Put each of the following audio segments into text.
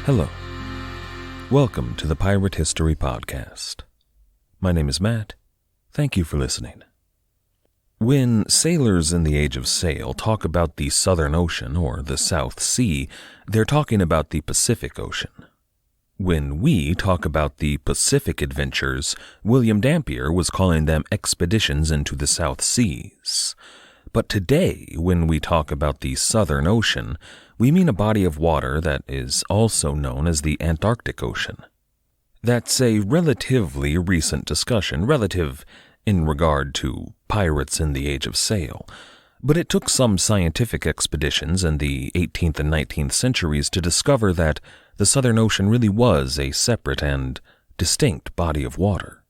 Hello. Welcome to the Pirate History Podcast. My name is Matt. Thank you for listening. When sailors in the Age of Sail talk about the Southern Ocean or the South Sea, they're talking about the Pacific Ocean. When we talk about the Pacific adventures, William Dampier was calling them expeditions into the South Seas. But today, when we talk about the Southern Ocean, we mean a body of water that is also known as the Antarctic Ocean. That's a relatively recent discussion, relative in regard to pirates in the Age of Sail, but it took some scientific expeditions in the 18th and 19th centuries to discover that the Southern Ocean really was a separate and distinct body of water.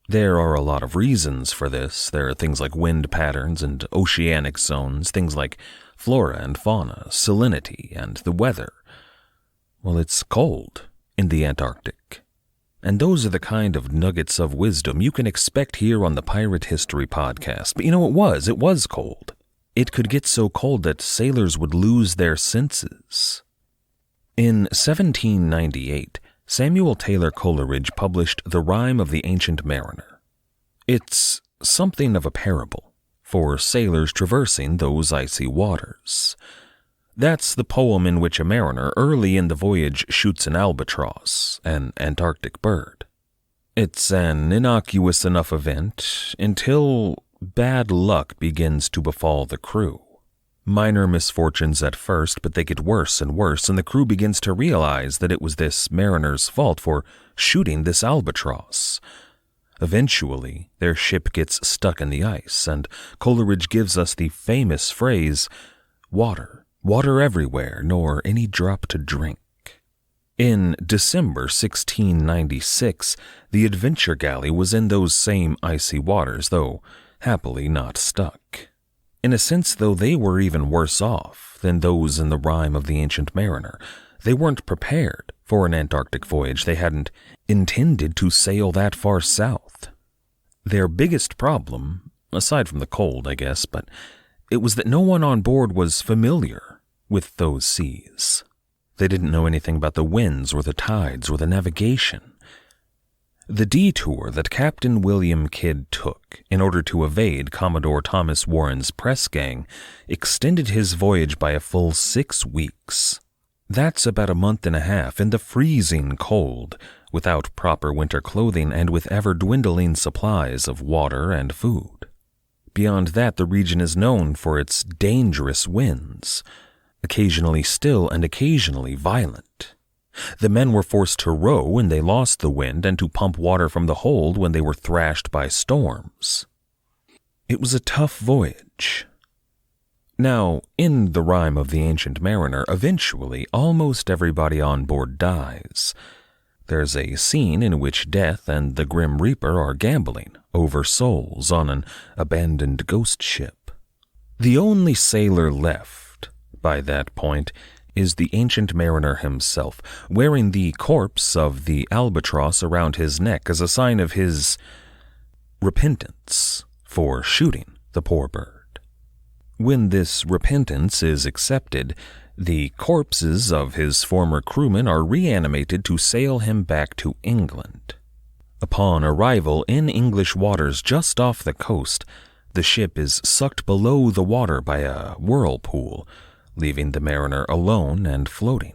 There are a lot of reasons for this. There are things like wind patterns and oceanic zones, things like flora and fauna, salinity, and the weather. Well, it's cold in the Antarctic. And those are the kind of nuggets of wisdom you can expect here on the Pirate History Podcast. But it was cold. It could get so cold that sailors would lose their senses. In 1798, Samuel Taylor Coleridge published The Rime of the Ancient Mariner. It's something of a parable for sailors traversing those icy waters. That's the poem in which a mariner early in the voyage shoots an albatross, an Antarctic bird. It's an innocuous enough event until bad luck begins to befall the crew. Minor misfortunes at first, but they get worse and worse, and the crew begins to realize that it was this mariner's fault for shooting this albatross. Eventually, their ship gets stuck in the ice, and Coleridge gives us the famous phrase, water everywhere, nor any drop to drink. In December 1696, the Adventure Galley was in those same icy waters, though happily not stuck. In a sense, though, they were even worse off than those in the Rime of the Ancient Mariner. They weren't prepared for an Antarctic voyage. They hadn't intended to sail that far south. Their biggest problem, aside from the cold, I guess, but it was that no one on board was familiar with those seas. They didn't know anything about the winds or the tides or the navigation. The detour that Captain William Kidd took in order to evade Commodore Thomas Warren's press gang extended his voyage by a full 6 weeks. That's about a month and a half in the freezing cold, without proper winter clothing and with ever-dwindling supplies of water and food. Beyond that, the region is known for its dangerous winds, occasionally still and occasionally violent. The men were forced to row when they lost the wind and to pump water from the hold when they were thrashed by storms. It was a tough voyage. Now, in the Rime of the Ancient Mariner, eventually almost everybody on board dies. There's a scene in which Death and the Grim Reaper are gambling over souls on an abandoned ghost ship. The only sailor left by that point is the Ancient Mariner himself, wearing the corpse of the albatross around his neck as a sign of his repentance for shooting the poor bird. When this repentance is accepted, the corpses of his former crewmen are reanimated to sail him back to England. Upon arrival in English waters just off the coast, the ship is sucked below the water by a whirlpool, leaving the mariner alone and floating.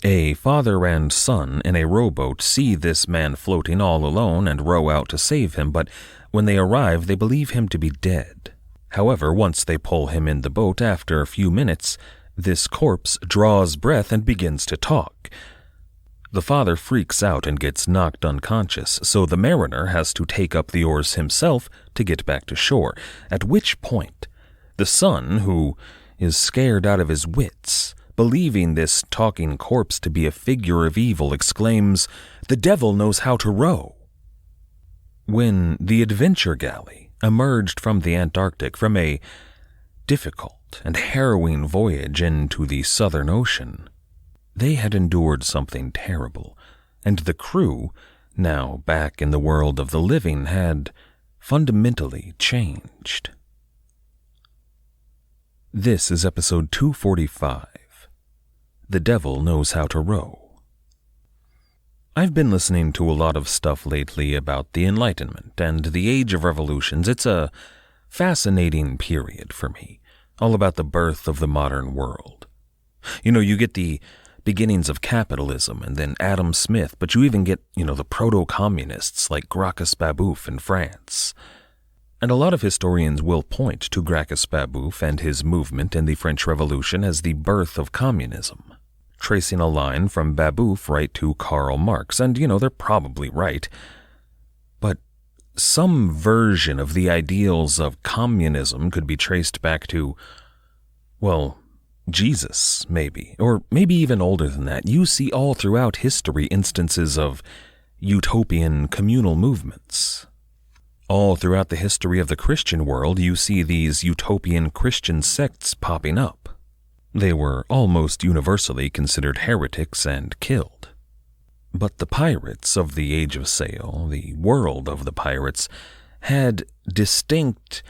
A father and son in a rowboat see this man floating all alone and row out to save him, but when they arrive, they believe him to be dead. However, once they pull him in the boat, after a few minutes, this corpse draws breath and begins to talk. The father freaks out and gets knocked unconscious, so the mariner has to take up the oars himself to get back to shore, at which point the son, who is scared out of his wits, believing this talking corpse to be a figure of evil, exclaims, "The devil knows how to row." When the Adventure Galley emerged from the Antarctic from a difficult and harrowing voyage into the Southern Ocean, they had endured something terrible, and the crew, now back in the world of the living, had fundamentally changed. This is episode 245, the devil knows how to row. I've been listening to a lot of stuff lately about the Enlightenment and the Age of Revolutions. It's a fascinating period for me, all about the birth of the modern world. You get the beginnings of capitalism and then Adam Smith, but you even get, the proto-communists like Gracchus Babeuf in France. And a lot of historians will point to Gracchus Babeuf and his movement in the French Revolution as the birth of communism, tracing a line from Babeuf right to Karl Marx, and they're probably right. But some version of the ideals of communism could be traced back to, Jesus, maybe, or maybe even older than that. You see all throughout history instances of utopian communal movements. All throughout the history of the Christian world, you see these utopian Christian sects popping up. They were almost universally considered heretics and killed. But the pirates of the Age of Sail, the world of the pirates, had distinct,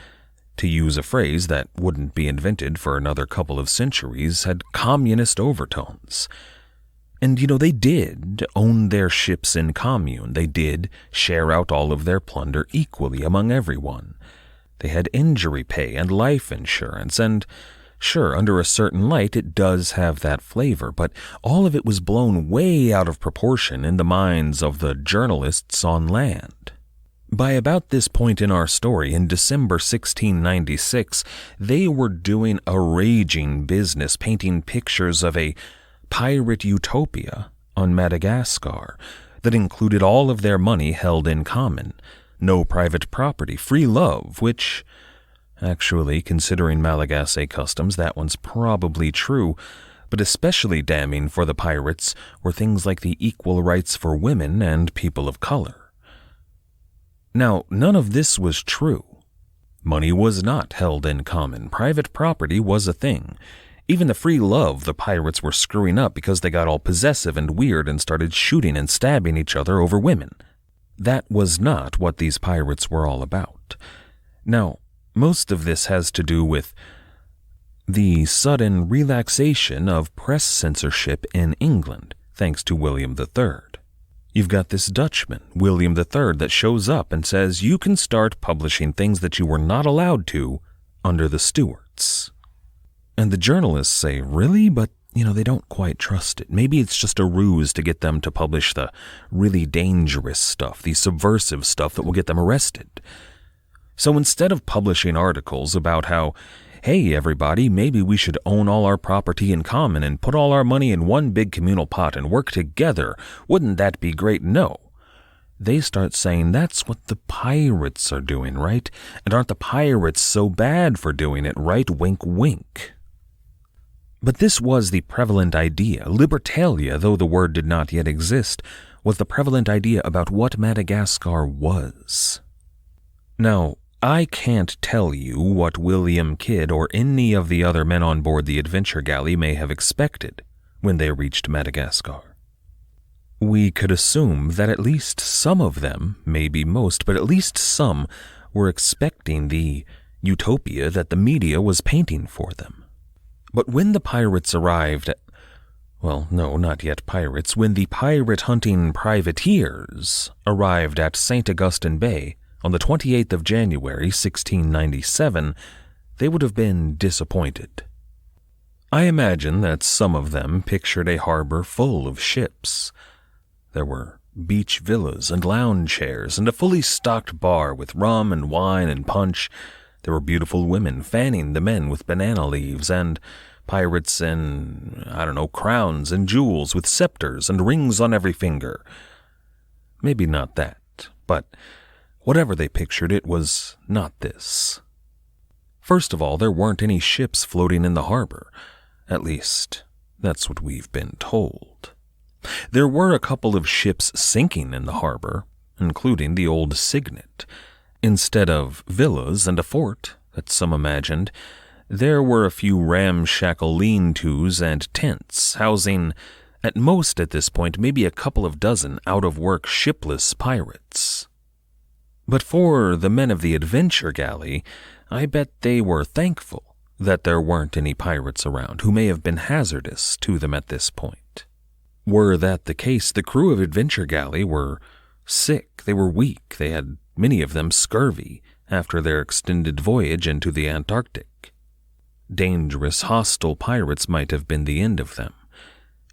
to use a phrase that wouldn't be invented for another couple of centuries, had communist overtones. And, they did own their ships in commune. They did share out all of their plunder equally among everyone. They had injury pay and life insurance, and sure, under a certain light, it does have that flavor, but all of it was blown way out of proportion in the minds of the journalists on land. By about this point in our story, in December 1696, they were doing a raging business painting pictures of a pirate utopia on Madagascar that included all of their money held in common, no private property, free love, which, actually, considering Malagasy customs, that one's probably true, but especially damning for the pirates were things like the equal rights for women and people of color. Now, none of this was true. Money was not held in common. Private property was a thing. Even the free love the pirates were screwing up because they got all possessive and weird and started shooting and stabbing each other over women. That was not what these pirates were all about. Now, most of this has to do with the sudden relaxation of press censorship in England, thanks to William III. You've got this Dutchman, William III, that shows up and says you can start publishing things that you were not allowed to under the Stuarts. And the journalists say, really? But, they don't quite trust it. Maybe it's just a ruse to get them to publish the really dangerous stuff, the subversive stuff that will get them arrested. So instead of publishing articles about how, hey, everybody, maybe we should own all our property in common and put all our money in one big communal pot and work together, wouldn't that be great? No. They start saying that's what the pirates are doing, right? And aren't the pirates so bad for doing it, right? Wink, wink. But this was the prevalent idea. Libertalia, though the word did not yet exist, was the prevalent idea about what Madagascar was. Now, I can't tell you what William Kidd or any of the other men on board the Adventure Galley may have expected when they reached Madagascar. We could assume that at least some of them, maybe most, but at least some, were expecting the utopia that the media was painting for them. But when the pirates arrived at, not yet pirates, when the pirate-hunting privateers arrived at St. Augustine Bay on the 28th of January, 1697, they would have been disappointed. I imagine that some of them pictured a harbor full of ships. There were beach villas and lounge chairs and a fully stocked bar with rum and wine and punch. There were beautiful women fanning the men with banana leaves, and pirates in, crowns and jewels with scepters and rings on every finger. Maybe not that, but whatever they pictured, it was not this. First of all, there weren't any ships floating in the harbor. At least, that's what we've been told. There were a couple of ships sinking in the harbor, including the old Signet. Instead of villas and a fort that some imagined, there were a few ramshackle lean-tos and tents housing, at most at this point, maybe a couple of dozen out-of-work shipless pirates. But for the men of the Adventure Galley, I bet they were thankful that there weren't any pirates around who may have been hazardous to them at this point. Were that the case, the crew of Adventure Galley were sick, they were weak, they had many of them scurvy after their extended voyage into the Antarctic. Dangerous, hostile pirates might have been the end of them.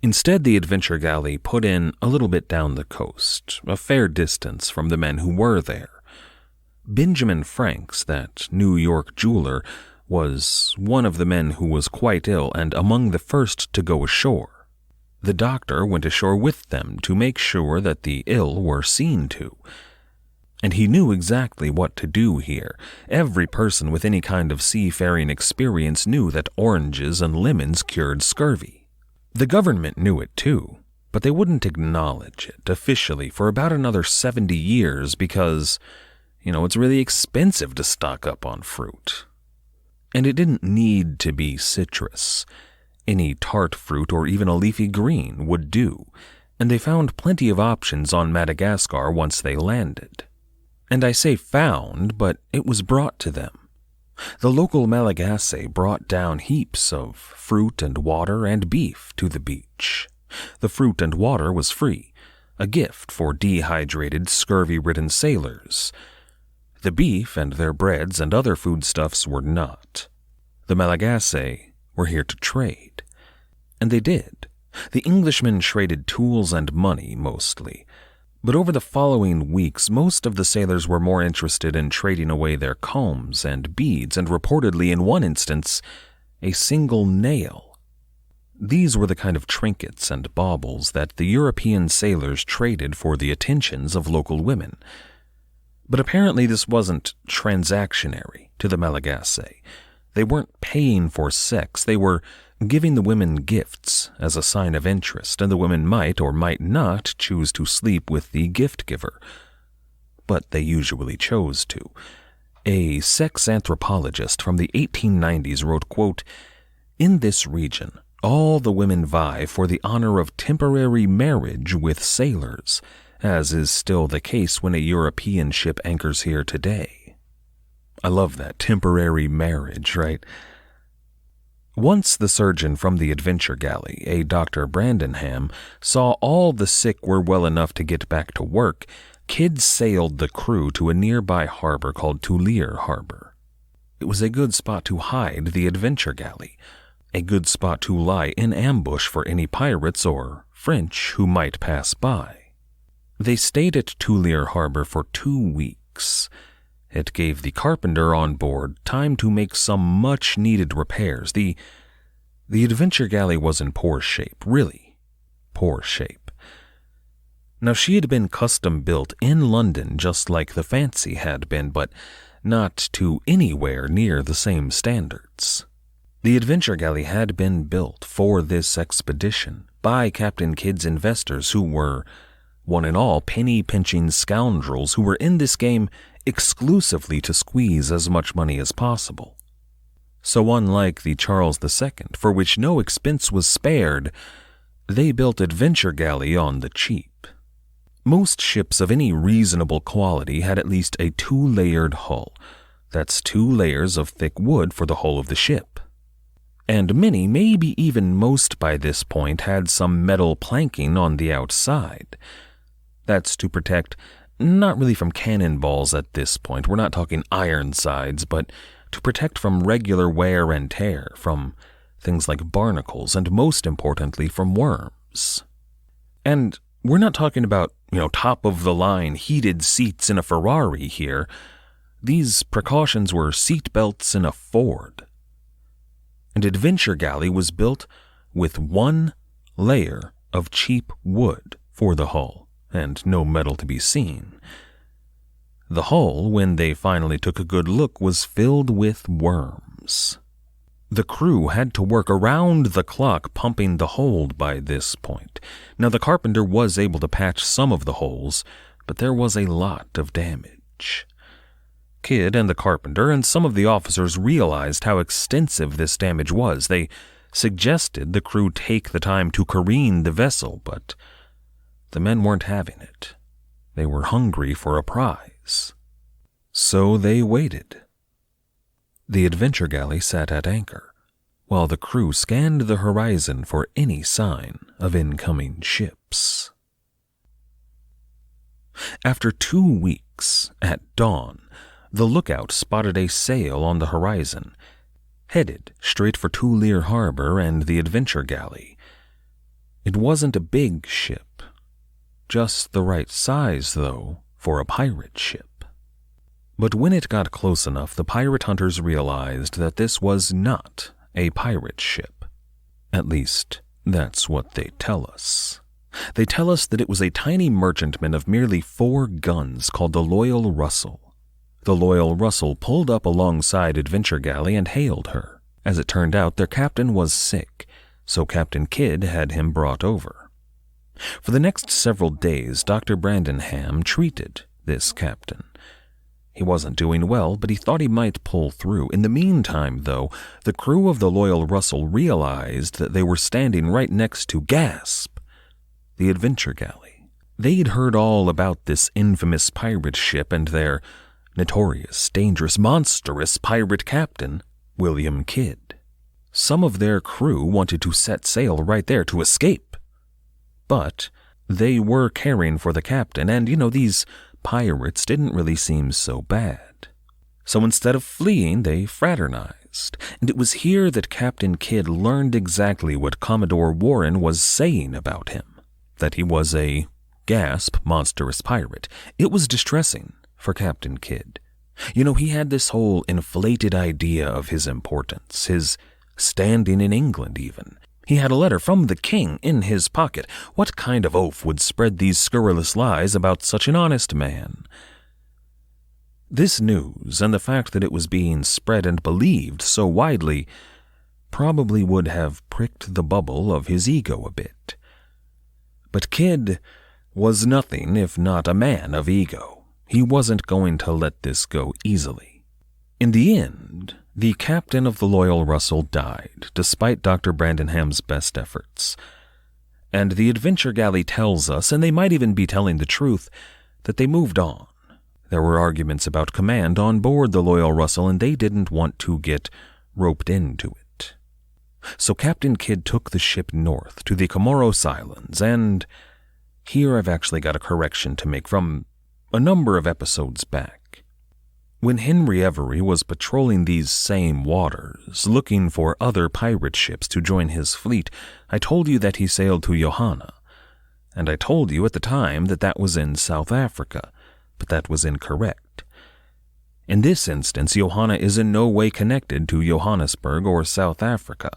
Instead, the Adventure Galley put in a little bit down the coast, a fair distance from the men who were there. Benjamin Franks, that New York jeweler, was one of the men who was quite ill and among the first to go ashore. The doctor went ashore with them to make sure that the ill were seen to. And he knew exactly what to do here. Every person with any kind of seafaring experience knew that oranges and lemons cured scurvy. The government knew it too, but they wouldn't acknowledge it officially for about another 70 years because, it's really expensive to stock up on fruit. And it didn't need to be citrus. Any tart fruit or even a leafy green would do, and they found plenty of options on Madagascar once they landed. And I say found, but it was brought to them. The local Malagasy brought down heaps of fruit and water and beef to the beach. The fruit and water was free, a gift for dehydrated, scurvy-ridden sailors. The beef and their breads and other foodstuffs were not. The Malagasy were here to trade. And they did. The Englishmen traded tools and money, mostly. But over the following weeks, most of the sailors were more interested in trading away their combs and beads and reportedly, in one instance, a single nail. These were the kind of trinkets and baubles that the European sailors traded for the attentions of local women. But apparently this wasn't transactionary to the Malagasy. They weren't paying for sex, they were giving the women gifts as a sign of interest, and the women might or might not choose to sleep with the gift giver. But they usually chose to. A sex anthropologist from the 1890s wrote, quote, "In this region, all the women vie for the honor of temporary marriage with sailors, as is still the case when a European ship anchors here today." I love that, temporary marriage, right? Once the surgeon from the Adventure Galley, a Dr. Brandenham, saw all the sick were well enough to get back to work, Kidd sailed the crew to a nearby harbor called Tulir Harbor. It was a good spot to hide the Adventure Galley, a good spot to lie in ambush for any pirates or French who might pass by. They stayed at Tulir Harbor for 2 weeks. It gave the carpenter on board time to make some much-needed repairs. The Adventure Galley was in poor shape, really poor shape. Now, she had been custom-built in London just like the Fancy had been, but not to anywhere near the same standards. The Adventure Galley had been built for this expedition by Captain Kidd's investors who were, one and all, penny-pinching scoundrels who were in this game exclusively to squeeze as much money as possible. So unlike the Charles II, for which no expense was spared, they built Adventure Galley on the cheap. Most ships of any reasonable quality had at least a 2-layered hull. That's 2 layers of thick wood for the hull of the ship. And many, maybe even most by this point, had some metal planking on the outside. That's to protect, not really from cannonballs at this point, we're not talking iron sides, but to protect from regular wear and tear, from things like barnacles, and most importantly, from worms. And we're not talking about, top-of-the-line heated seats in a Ferrari here. These precautions were seat belts in a Ford. And Adventure Galley was built with 1 layer of cheap wood for the hull, and no metal to be seen. The hull, when they finally took a good look, was filled with worms. The crew had to work around the clock pumping the hold by this point. Now, the carpenter was able to patch some of the holes, but there was a lot of damage. Kidd and the carpenter and some of the officers realized how extensive this damage was. They suggested the crew take the time to careen the vessel, but the men weren't having it. They were hungry for a prize. So they waited. The Adventure Galley sat at anchor, while the crew scanned the horizon for any sign of incoming ships. After 2 weeks, at dawn, the lookout spotted a sail on the horizon, headed straight for Tulir Harbor and the Adventure Galley. It wasn't a big ship, just the right size, though, for a pirate ship. But when it got close enough, the pirate hunters realized that this was not a pirate ship. At least, that's what they tell us. They tell us that it was a tiny merchantman of merely 4 guns called the Loyal Russell. The Loyal Russell pulled up alongside Adventure Galley and hailed her. As it turned out, their captain was sick, so Captain Kidd had him brought over. For the next several days, Dr. Brandenham treated this captain. He wasn't doing well, but he thought he might pull through. In the meantime, though, the crew of the Loyal Russell realized that they were standing right next to Gasp, the Adventure Galley. They'd heard all about this infamous pirate ship and their notorious, dangerous, monstrous pirate captain, William Kidd. Some of their crew wanted to set sail right there to escape. But they were caring for the captain, and, these pirates didn't really seem so bad. So instead of fleeing, they fraternized, and it was here that Captain Kidd learned exactly what Commodore Warren was saying about him, that he was a monstrous pirate. It was distressing for Captain Kidd. He had this whole inflated idea of his importance, his standing in England even. He had a letter from the king in his pocket. What kind of oaf would spread these scurrilous lies about such an honest man? This news, and the fact that it was being spread and believed so widely, probably would have pricked the bubble of his ego a bit. But Kidd was nothing if not a man of ego. He wasn't going to let this go easily. In the end, the captain of the Loyal Russell died, despite Dr. Brandenham's best efforts. And the Adventure Galley tells us, and they might even be telling the truth, that they moved on. There were arguments about command on board the Loyal Russell, and they didn't want to get roped into it. So Captain Kidd took the ship north to the Comoros Islands, and here I've actually got a correction to make from a number of episodes back. When Henry Every was patrolling these same waters, looking for other pirate ships to join his fleet, I told you that he sailed to Johanna, and I told you at the time that that was in South Africa, but that was incorrect. In this instance, Johanna is in no way connected to Johannesburg or South Africa.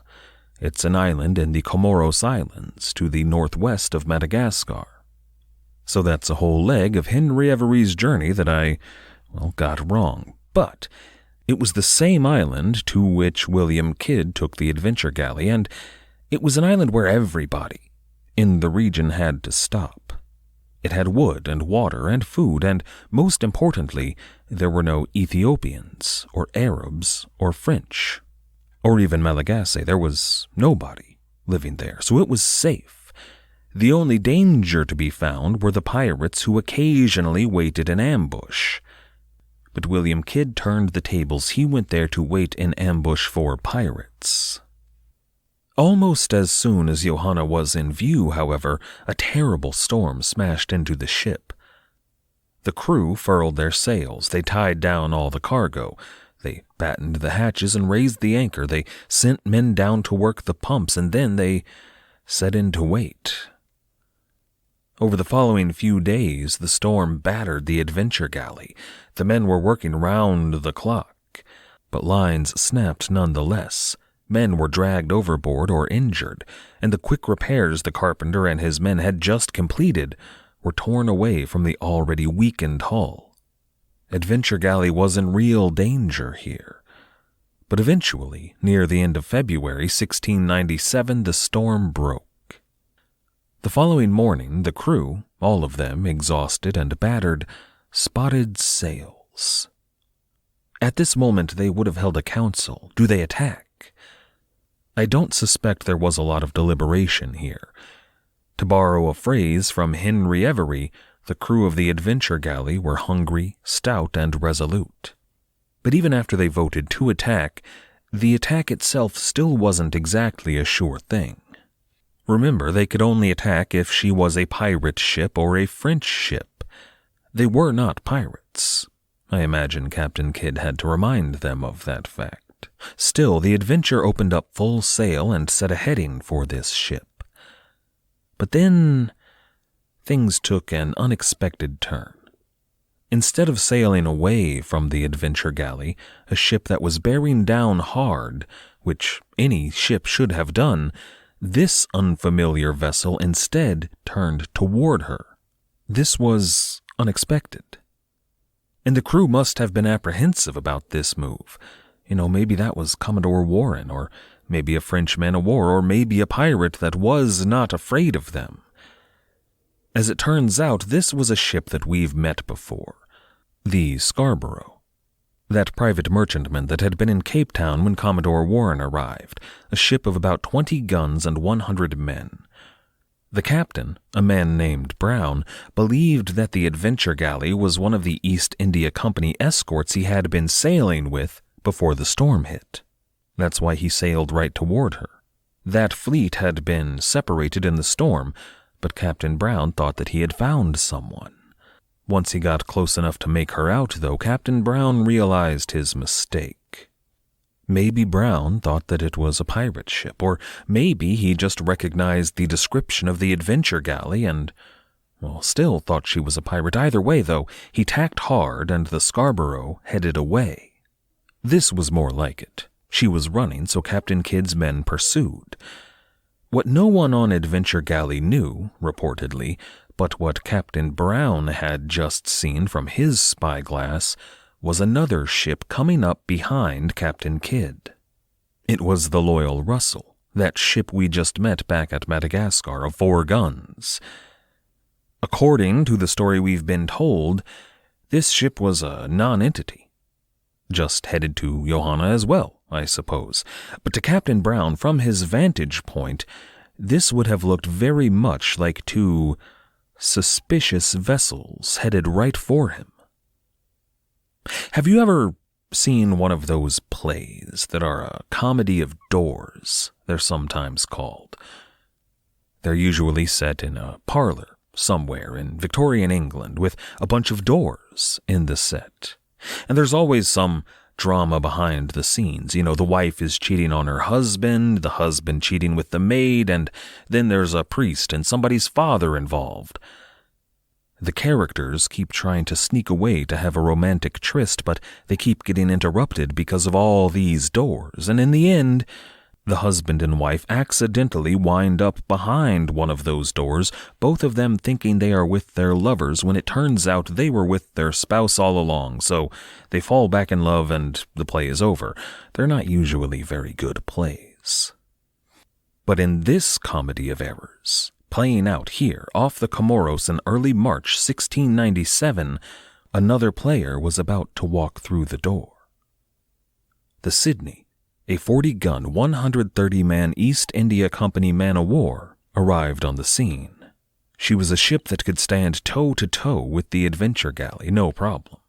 It's an island in the Comoros Islands, to the northwest of Madagascar. So that's a whole leg of Henry Every's journey that I got wrong. But it was the same island to which William Kidd took the Adventure Galley, and it was an island where everybody in the region had to stop. It had wood and water and food, and most importantly, there were no Ethiopians or Arabs or French or even Malagasy. There was nobody living there, so it was safe. The only danger to be found were the pirates who occasionally waited in ambush. But William Kidd turned the tables. He went there to wait in ambush for pirates. Almost as soon as Johanna was in view, however, a terrible storm smashed into the ship. The crew furled their sails. They tied down all the cargo. They battened the hatches and raised the anchor. They sent men down to work the pumps, and then they set in to wait. Over the following few days, the storm battered the Adventure Galley. The men were working round the clock, but lines snapped nonetheless. Men were dragged overboard or injured, and the quick repairs the carpenter and his men had just completed were torn away from the already weakened hull. Adventure Galley was in real danger here. But eventually, near the end of February 1697, the storm broke. The following morning, the crew, all of them exhausted and battered, spotted sails. At this moment, they would have held a council. Do they attack? I don't suspect there was a lot of deliberation here. To borrow a phrase from Henry Every, the crew of the Adventure Galley were hungry, stout, and resolute. But even after they voted to attack, the attack itself still wasn't exactly a sure thing. Remember, they could only attack if she was a pirate ship or a French ship. They were not pirates. I imagine Captain Kidd had to remind them of that fact. Still, the Adventure opened up full sail and set a heading for this ship. But then, things took an unexpected turn. Instead of sailing away from the Adventure Galley, a ship that was bearing down hard, which any ship should have done, this unfamiliar vessel instead turned toward her. This was unexpected. And the crew must have been apprehensive about this move. Maybe that was Commodore Warren, or maybe a French man-of-war, or maybe a pirate that was not afraid of them. As it turns out, this was a ship that we've met before, the Scarborough, that private merchantman that had been in Cape Town when Commodore Warren arrived, a ship of about 20 guns and 100 men. The captain, a man named Brown, believed that the Adventure Galley was one of the East India Company escorts he had been sailing with before the storm hit. That's why he sailed right toward her. That fleet had been separated in the storm, but Captain Brown thought that he had found someone. Once he got close enough to make her out, though, Captain Brown realized his mistake. Maybe Brown thought that it was a pirate ship, or maybe he just recognized the description of the Adventure Galley and, still thought she was a pirate. Either way, though, he tacked hard and the Scarborough headed away. This was more like it. She was running, so Captain Kidd's men pursued. What no one on Adventure Galley knew, reportedly, but what Captain Brown had just seen from his spyglass, was another ship coming up behind Captain Kidd. It was the Loyal Russell, that ship we just met back at Madagascar of 4 guns. According to the story we've been told, this ship was a non-entity. Just headed to Johanna as well, I suppose. But to Captain Brown, from his vantage point, this would have looked very much like 2 suspicious vessels headed right for him. Have you ever seen one of those plays that are a comedy of doors, they're sometimes called? They're usually set in a parlor somewhere in Victorian England with a bunch of doors in the set. And there's always some drama behind the scenes. The wife is cheating on her husband, the husband cheating with the maid, and then there's a priest and somebody's father involved. The characters keep trying to sneak away to have a romantic tryst, but they keep getting interrupted because of all these doors, and in the end, the husband and wife accidentally wind up behind one of those doors, both of them thinking they are with their lovers when it turns out they were with their spouse all along, so they fall back in love and the play is over. They're not usually very good plays. But in this comedy of errors, playing out here off the Comoros in early March 1697, another player was about to walk through the door. The Sydney, a 40-gun, 130-man East India Company man-of-war, arrived on the scene. She was a ship that could stand toe-to-toe with the Adventure Galley, no problem.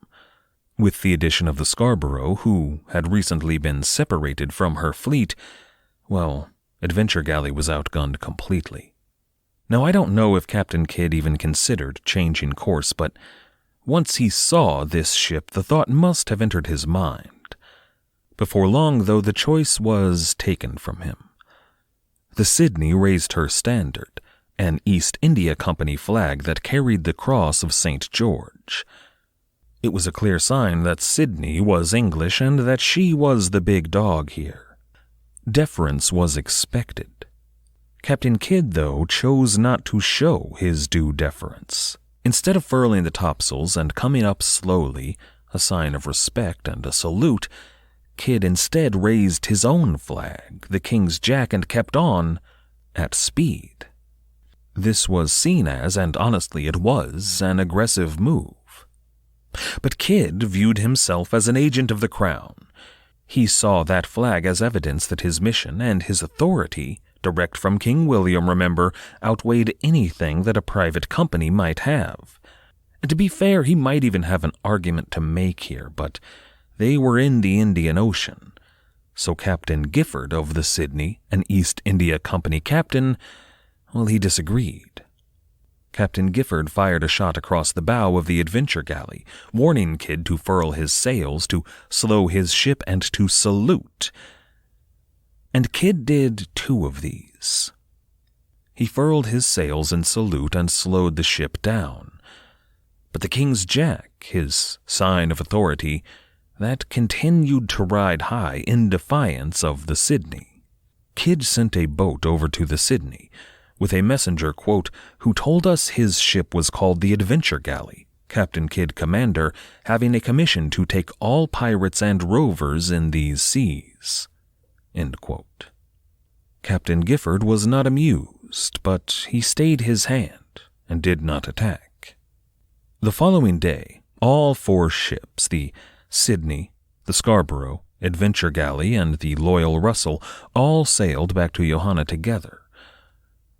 With the addition of the Scarborough, who had recently been separated from her fleet, Adventure Galley was outgunned completely. Now, I don't know if Captain Kidd even considered changing course, but once he saw this ship, the thought must have entered his mind. Before long, though, the choice was taken from him. The Sydney raised her standard, an East India Company flag that carried the cross of St. George. It was a clear sign that Sydney was English and that she was the big dog here. Deference was expected. Captain Kidd, though, chose not to show his due deference. Instead of furling the topsails and coming up slowly, a sign of respect and a salute, Kidd instead raised his own flag, the King's Jack, and kept on at speed. This was seen as, and honestly it was, an aggressive move. But Kidd viewed himself as an agent of the Crown. He saw that flag as evidence that his mission and his authority, direct from King William, remember, outweighed anything that a private company might have. And to be fair, he might even have an argument to make here, but they were in the Indian Ocean. So Captain Gifford of the Sydney, an East India Company captain, well, he disagreed. Captain Gifford fired a shot across the bow of the Adventure Galley, warning Kidd to furl his sails, to slow his ship, and to salute. And Kidd did 2 of these. He furled his sails in salute and slowed the ship down. But the King's Jack, his sign of authority, that continued to ride high in defiance of the Sydney. Kidd sent a boat over to the Sydney, with a messenger, quote, who told us his ship was called the Adventure Galley, Captain Kidd commander, having a commission to take all pirates and rovers in these seas, end quote. Captain Gifford was not amused, but he stayed his hand and did not attack. The following day, all 4 ships, the Sydney, the Scarborough, Adventure Galley, and the Loyal Russell, all sailed back to Johanna together.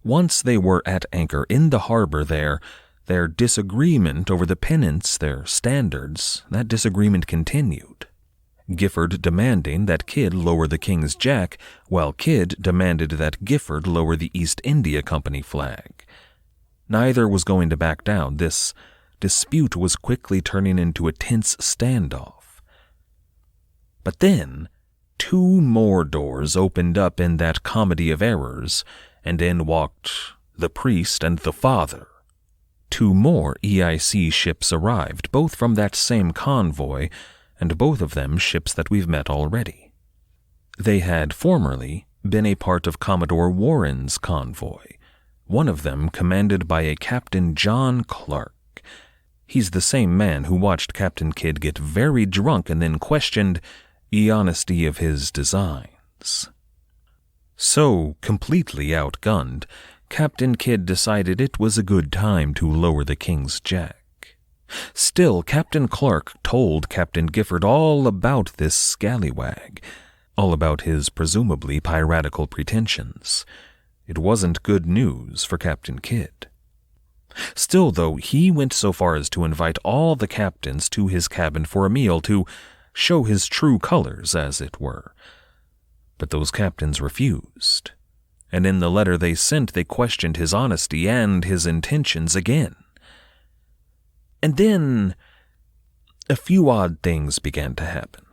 Once they were at anchor in the harbor there, their disagreement over the pennants, their standards, that disagreement continued. Gifford demanding that Kidd lower the King's Jack, while Kidd demanded that Gifford lower the East India Company flag. Neither was going to back down. This dispute was quickly turning into a tense standoff. But then, 2 more doors opened up in that comedy of errors, and in walked the priest and the father. 2 more EIC ships arrived, both from that same convoy, and both of them ships that we've met already. They had formerly been a part of Commodore Warren's convoy, one of them commanded by a Captain John Clark. He's the same man who watched Captain Kidd get very drunk and then questioned the honesty of his designs. So completely outgunned, Captain Kidd decided it was a good time to lower the King's Jack. Still, Captain Clark told Captain Gifford all about this scallywag, all about his presumably piratical pretensions. It wasn't good news for Captain Kidd. Still, though, he went so far as to invite all the captains to his cabin for a meal, to show his true colors, as it were. But those captains refused, and in the letter they sent they questioned his honesty and his intentions again. And then a few odd things began to happen.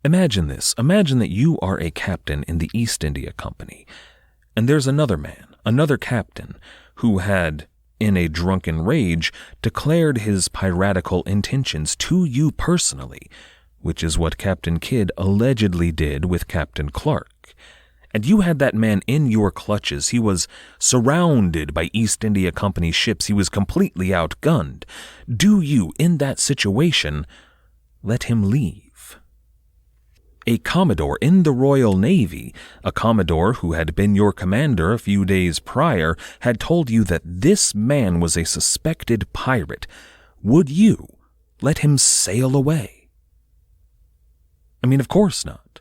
Imagine this. Imagine that you are a captain in the East India Company, and there's another man, another captain, who had, in a drunken rage, declared his piratical intentions to you personally, which is what Captain Kidd allegedly did with Captain Clark. And you had that man in your clutches. He was surrounded by East India Company ships. He was completely outgunned. Do you, in that situation, let him leave? A Commodore in the Royal Navy, a Commodore who had been your commander a few days prior, had told you that this man was a suspected pirate. Would you let him sail away? I mean, of course not.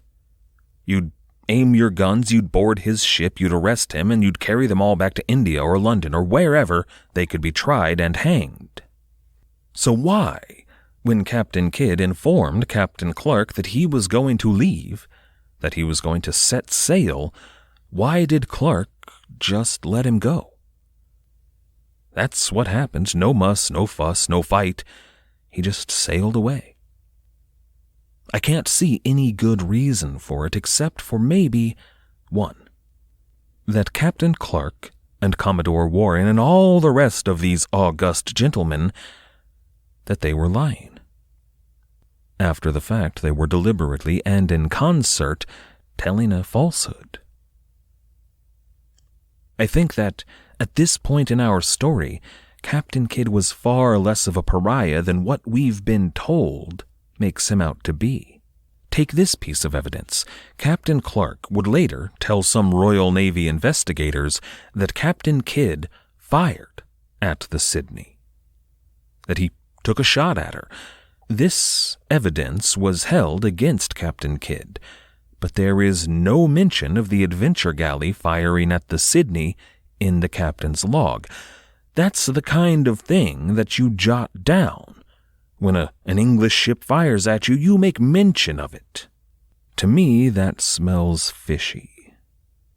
You'd aim your guns, you'd board his ship, you'd arrest him, and you'd carry them all back to India or London or wherever they could be tried and hanged. So why, when Captain Kidd informed Captain Clark that he was going to leave, that he was going to set sail, why did Clark just let him go? That's what happened. No muss, no fuss, no fight. He just sailed away. I can't see any good reason for it except for maybe one. That Captain Clark and Commodore Warren and all the rest of these august gentlemen, that they were lying. After the fact, they were deliberately and in concert telling a falsehood. I think that at this point in our story, Captain Kidd was far less of a pariah than what we've been told makes him out to be. Take this piece of evidence. Captain Clark would later tell some Royal Navy investigators that Captain Kidd fired at the Sydney, that he took a shot at her. This evidence was held against Captain Kidd, but there is no mention of the Adventure Galley firing at the Sydney in the captain's log. That's the kind of thing that you jot down When an English ship fires at you, you make mention of it. To me, that smells fishy.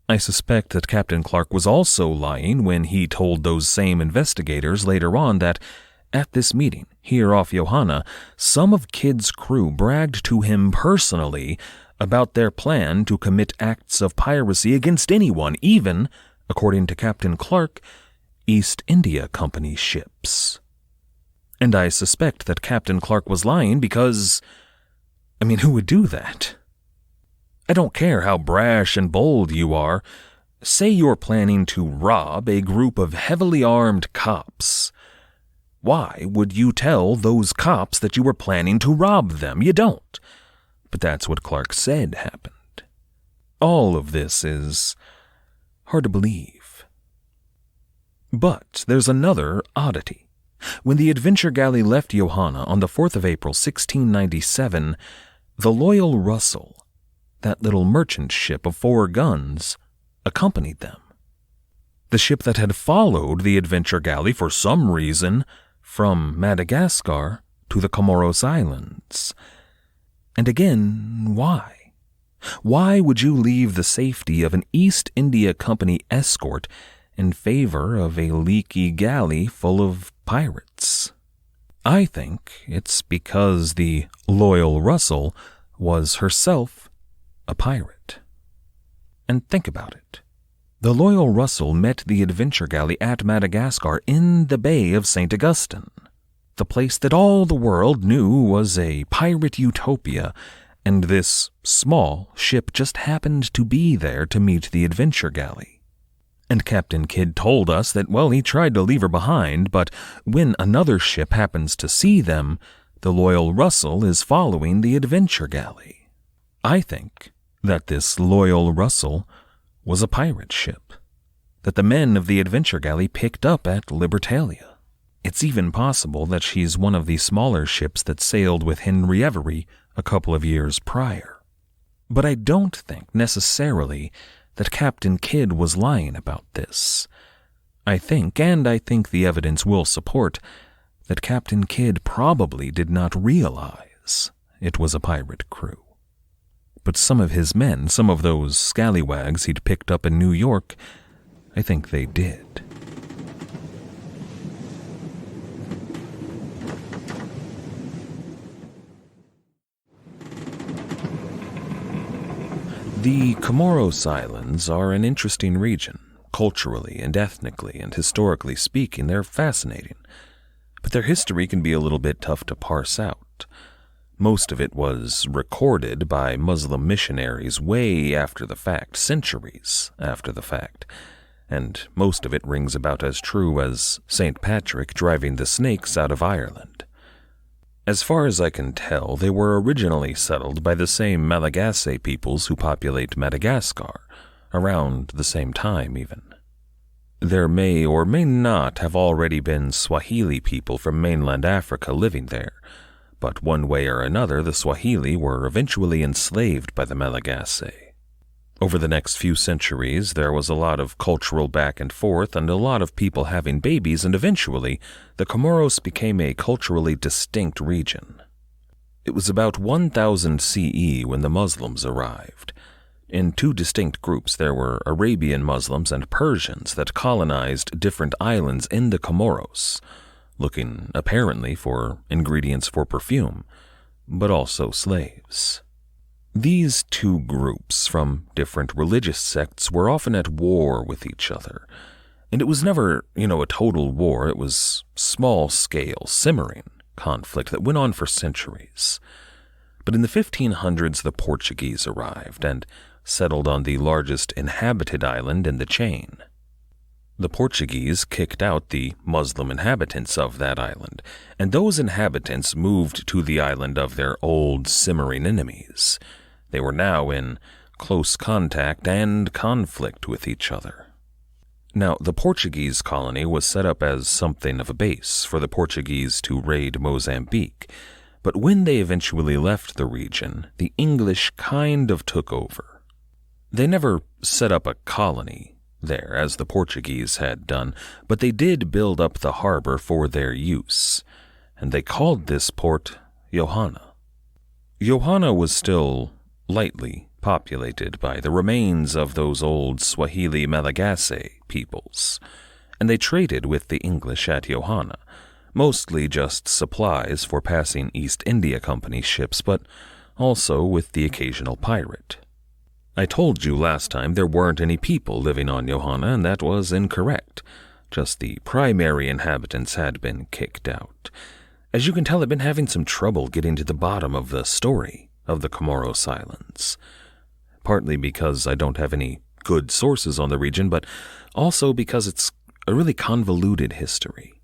I suspect that Captain Clark was also lying when he told those same investigators later on that, at this meeting, here off Johanna, some of Kidd's crew bragged to him personally about their plan to commit acts of piracy against anyone, even, according to Captain Clark, East India Company ships. And I suspect that Captain Clark was lying because, who would do that? I don't care how brash and bold you are. Say you're planning to rob a group of heavily armed cops. Why would you tell those cops that you were planning to rob them? You don't. But that's what Clark said happened. All of this is hard to believe. But there's another oddity. When the Adventure Galley left Johanna on the 4th of April, 1697, the Loyal Russell, that little merchant ship of 4 guns, accompanied them. The ship that had followed the Adventure Galley for some reason from Madagascar to the Comoros Islands. And again, why? Why would you leave the safety of an East India Company escort in favor of a leaky galley full of pirates? I think it's because the Loyal Russell was herself a pirate. And think about it. The Loyal Russell met the Adventure Galley at Madagascar in the Bay of St. Augustine, the place that all the world knew was a pirate utopia, and this small ship just happened to be there to meet the Adventure Galley. And Captain Kidd told us that, he tried to leave her behind, but when another ship happens to see them, the Loyal Russell is following the Adventure Galley. I think that this Loyal Russell was a pirate ship that the men of the Adventure Galley picked up at Libertalia. It's even possible that she's one of the smaller ships that sailed with Henry Every a couple of years prior. But I don't think necessarily that Captain Kidd was lying about this. I think the evidence will support, that Captain Kidd probably did not realize it was a pirate crew. But some of his men, some of those scallywags he'd picked up in New York, I think they did. The Comoros Islands are an interesting region. Culturally and ethnically and historically speaking, they're fascinating. But their history can be a little bit tough to parse out. Most of it was recorded by Muslim missionaries way after the fact, centuries after the fact, and most of it rings about as true as St. Patrick driving the snakes out of Ireland. As far as I can tell, they were originally settled by the same Malagasy peoples who populate Madagascar, around the same time even. There may or may not have already been Swahili people from mainland Africa living there, but one way or another the Swahili were eventually enslaved by the Malagasy. Over the next few centuries there was a lot of cultural back and forth and a lot of people having babies, and eventually the Comoros became a culturally distinct region. It was about 1000 CE when the Muslims arrived. In 2 distinct groups there were Arabian Muslims and Persians that colonized different islands in the Comoros, looking apparently for ingredients for perfume, but also slaves. These 2 groups from different religious sects were often at war with each other, and it was never, a total war. It was small-scale, simmering conflict that went on for centuries. But in the 1500s, the Portuguese arrived and settled on the largest inhabited island in the chain. The Portuguese kicked out the Muslim inhabitants of that island, and those inhabitants moved to the island of their old simmering enemies. They were now in close contact and conflict with each other. Now, the Portuguese colony was set up as something of a base for the Portuguese to raid Mozambique, but when they eventually left the region, the English kind of took over. They never set up a colony there, as the Portuguese had done, but they did build up the harbor for their use. and they called this port Johanna. Johanna was still lightly populated by the remains of those old Swahili Malagasy peoples, and they traded with the English at Johanna, mostly just supplies for passing East India Company ships, but also with the occasional pirate. I told you last time there weren't any people living on Johanna, and that was incorrect. Just the primary inhabitants had been kicked out. As you can tell, I've been having some trouble getting to the bottom of the story of the Comoros Islands. Partly because I don't have any good sources on the region, but also because it's a really convoluted history.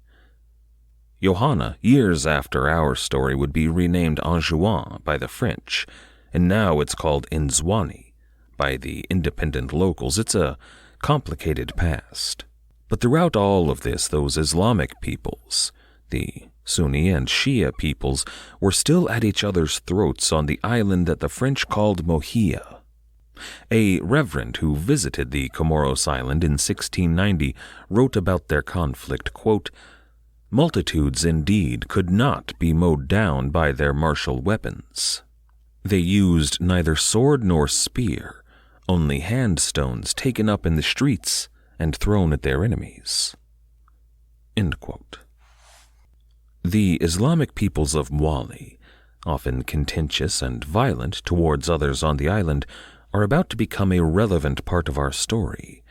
Johanna, years after our story, would be renamed Anjouan by the French, and now it's called Nzwani by the independent locals. It's a complicated past. But throughout all of this, those Islamic peoples, the Sunni and Shia peoples, were still at each other's throats on the island that the French called Mohia. A reverend who visited the Comoros Island in 1690 wrote about their conflict, quote, "Multitudes indeed could not be mowed down by their martial weapons. They used neither sword nor spear, only handstones taken up in the streets and thrown at their enemies." End quote. The Islamic peoples of Mwali, often contentious and violent towards others on the island, are about to become a relevant part of our story,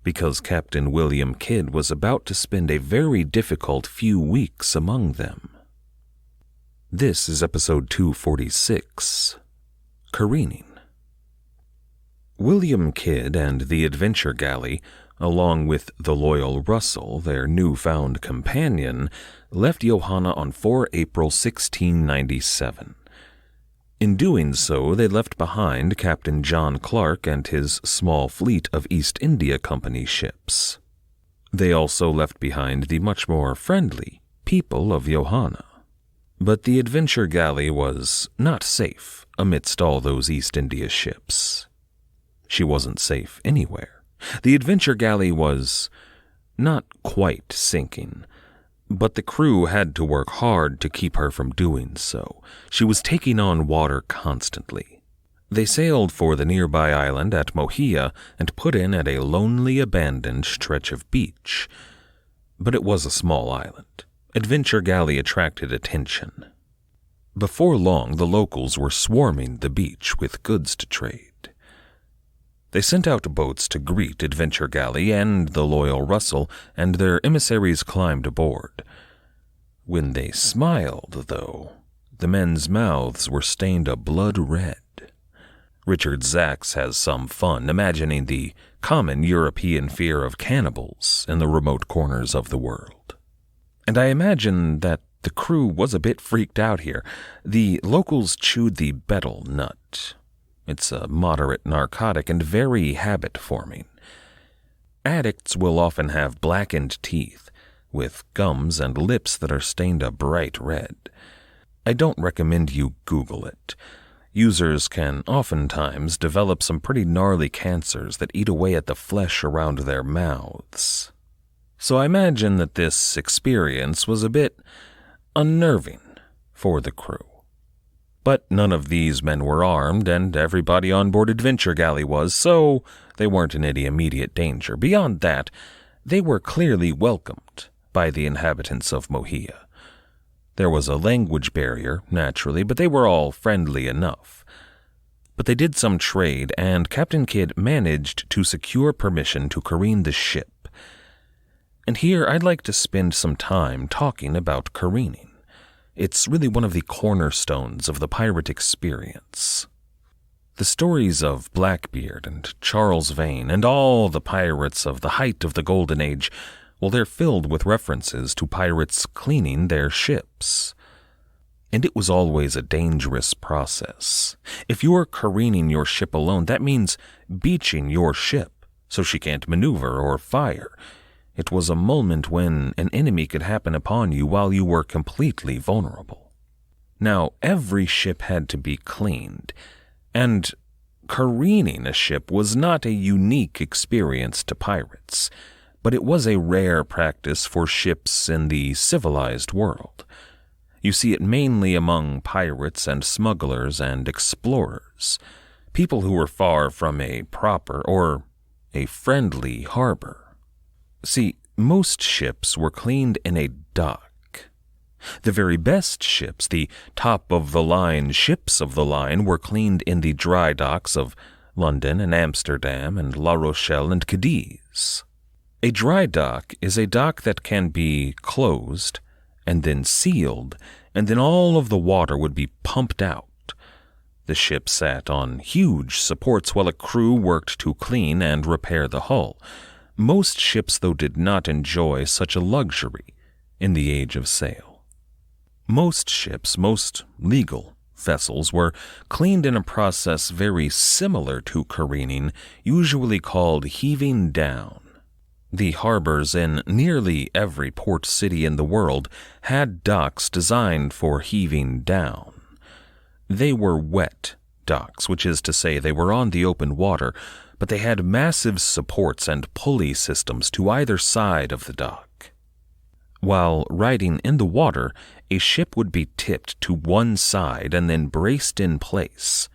because Captain William Kidd was about to spend a very difficult few weeks among them. This is episode 246, Careening. William Kidd and the Adventure Galley, along with the loyal Russell, their newfound companion, left Johanna on 4 April 1697. In doing so, they left behind Captain John Clark and his small fleet of East India Company ships. They also left behind the much more friendly people of Johanna. But the Adventure Galley was not safe amidst all those East India ships. She wasn't safe anywhere. The Adventure Galley was not quite sinking, but the crew had to work hard to keep her from doing so. She was taking on water constantly. They sailed for the nearby island at Mohia and put in at a lonely, abandoned stretch of beach. But it was a small island. Adventure Galley attracted attention. Before long, the locals were swarming the beach with goods to trade. They sent out boats to greet Adventure Galley and the loyal Russell, and their emissaries climbed aboard. When they smiled, though, the men's mouths were stained a blood red. Richard Zacks has some fun imagining the common European fear of cannibals in the remote corners of the world. And I imagine that the crew was a bit freaked out here. The locals chewed the betel nut. It's a moderate narcotic and very habit-forming. Addicts will often have blackened teeth, with gums and lips that are stained a bright red. I don't recommend you Google it. Users can oftentimes develop some pretty gnarly cancers that eat away at the flesh around their mouths. So I imagine that this experience was a bit unnerving for the crew. But none of these men were armed, and everybody on board Adventure Galley was, so they weren't in any immediate danger. Beyond that, they were clearly welcomed by the inhabitants of Mohia. There was a language barrier, naturally, but they were all friendly enough. But they did some trade, and Captain Kidd managed to secure permission to careen the ship. And here I'd like to spend some time talking about careening. It's really one of the cornerstones of the pirate experience. The stories of Blackbeard and Charles Vane and all the pirates of the height of the Golden Age, well, they're filled with references to pirates cleaning their ships. And it was always a dangerous process. If you're careening your ship alone, that means beaching your ship so she can't maneuver or fire. It was a moment when an enemy could happen upon you while you were completely vulnerable. Now, every ship had to be cleaned, and careening a ship was not a unique experience to pirates, but it was a rare practice for ships in the civilized world. You see it mainly among pirates and smugglers and explorers, people who were far from a proper or a friendly harbor. See, most ships were cleaned in a dock. The very best ships, the top-of-the-line ships of the line, were cleaned in the dry docks of London and Amsterdam and La Rochelle and Cadiz. A dry dock is a dock that can be closed and then sealed, and then all of the water would be pumped out. The ship sat on huge supports while a crew worked to clean and repair the hull. Most ships, though, did not enjoy such a luxury in the age of sail. Most ships, most legal vessels, were cleaned in a process very similar to careening, usually called heaving down. The harbors in nearly every port city in the world had docks designed for heaving down. They were wet docks, which is to say they were on the open water, but they had massive supports and pulley systems to either side of the dock. While riding in the water, a ship would be tipped to one side and then braced in place.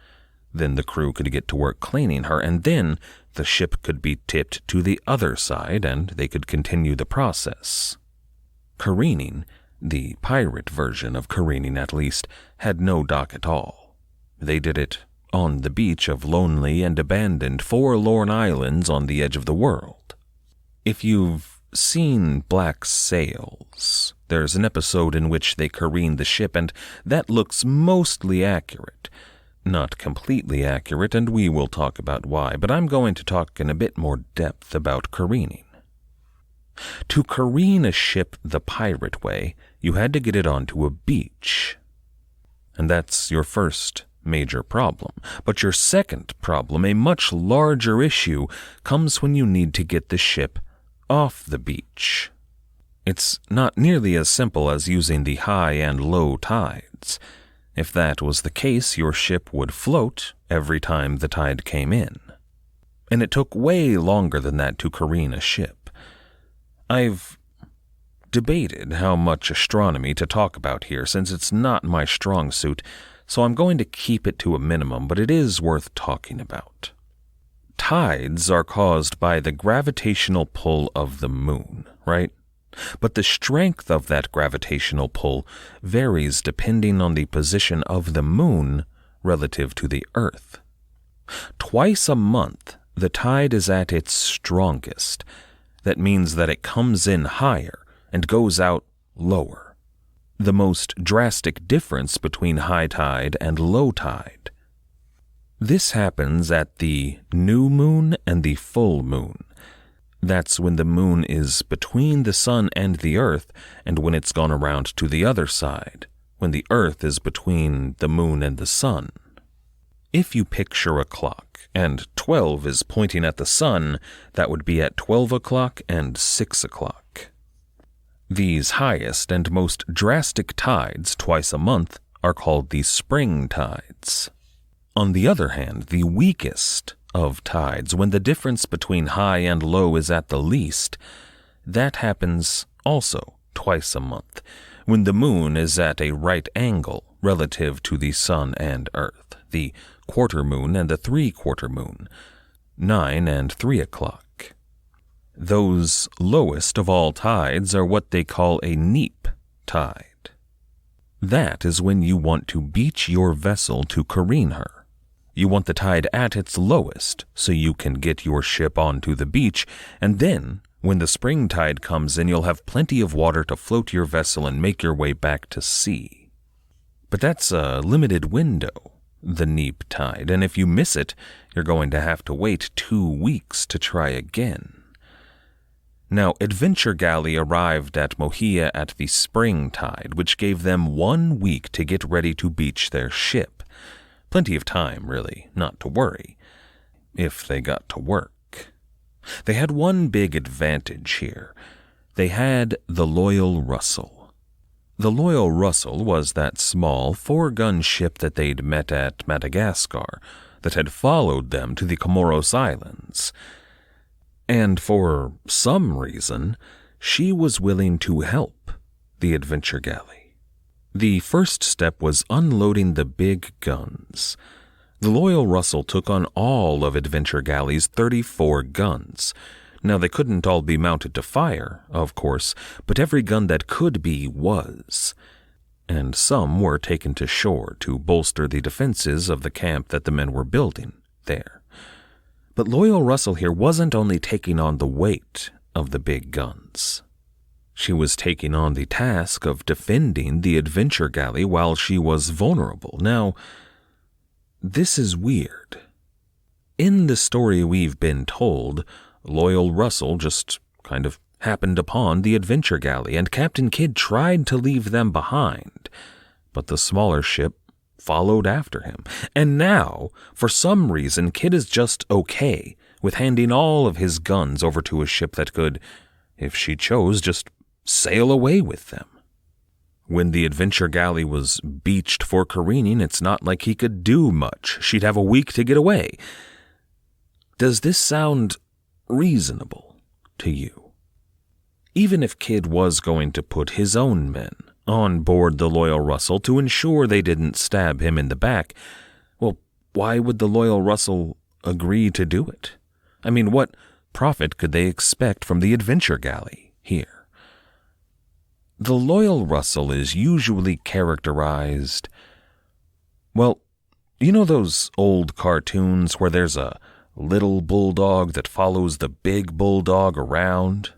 Then the crew could get to work cleaning her, and then the ship could be tipped to the other side and they could continue the process. Careening, the pirate version of careening at least, had no dock at all. They did it on the beach of lonely and abandoned forlorn islands on the edge of the world. If you've seen Black Sails, there's an episode in which they careen the ship, and that looks mostly accurate. Not completely accurate, and we will talk about why, but I'm going to talk in a bit more depth about careening. To careen a ship the pirate way, you had to get it onto a beach. And that's your first major problem. But your second problem, a much larger issue, comes when you need to get the ship off the beach. It's not nearly as simple as using the high and low tides. If that was the case, your ship would float every time the tide came in. And it took way longer than that to careen a ship. I've debated how much astronomy to talk about here, since it's not my strong suit, so I'm going to keep it to a minimum, but it is worth talking about. Tides are caused by the gravitational pull of the moon, right? But the strength of that gravitational pull varies depending on the position of the moon relative to the Earth. Twice a month, the tide is at its strongest. That means that it comes in higher and goes out lower. The most drastic difference between high tide and low tide. This happens at the new moon and the full moon. That's when the moon is between the sun and the earth, and when it's gone around to the other side, when the earth is between the moon and the sun. If you picture a clock, and 12 is pointing at the sun, that would be at 12 o'clock and 6 o'clock. These highest and most drastic tides twice a month are called the spring tides. On the other hand, the weakest of tides, when the difference between high and low is at the least, that happens also twice a month, when the moon is at a right angle relative to the sun and earth, the quarter moon and the three-quarter moon, 9 and 3 o'clock. Those lowest of all tides are what they call a neap tide. That is when you want to beach your vessel to careen her. You want the tide at its lowest so you can get your ship onto the beach, and then, when the spring tide comes in, you'll have plenty of water to float your vessel and make your way back to sea. But that's a limited window, the neap tide, and if you miss it, you're going to have to wait 2 weeks to try again. Now, Adventure Galley arrived at Mohia at the spring tide, which gave them 1 week to get ready to beach their ship. Plenty of time, really, not to worry, if they got to work. They had one big advantage here. They had the Loyal Russell. The Loyal Russell was that small 4-gun ship that they'd met at Madagascar, that had followed them to the Comoros Islands. And for some reason, she was willing to help the Adventure Galley. The first step was unloading the big guns. The Loyal Russell took on all of Adventure Galley's 34 guns. Now, they couldn't all be mounted to fire, of course, but every gun that could be was. And some were taken to shore to bolster the defenses of the camp that the men were building there. But Loyal Russell here wasn't only taking on the weight of the big guns. She was taking on the task of defending the Adventure Galley while she was vulnerable. Now, this is weird. In the story we've been told, Loyal Russell just kind of happened upon the Adventure Galley, and Captain Kidd tried to leave them behind, but the smaller ship followed after him. And now, for some reason, Kidd is just okay with handing all of his guns over to a ship that could, if she chose, just sail away with them. When the Adventure Galley was beached for careening, it's not like he could do much. She'd have a week to get away. Does this sound reasonable to you? Even if Kidd was going to put his own men on board the Loyal Russell to ensure they didn't stab him in the back, well, why would the Loyal Russell agree to do it? I mean, what profit could they expect from the Adventure Galley here? The Loyal Russell is usually characterized, well, you know those old cartoons where there's a little bulldog that follows the big bulldog around?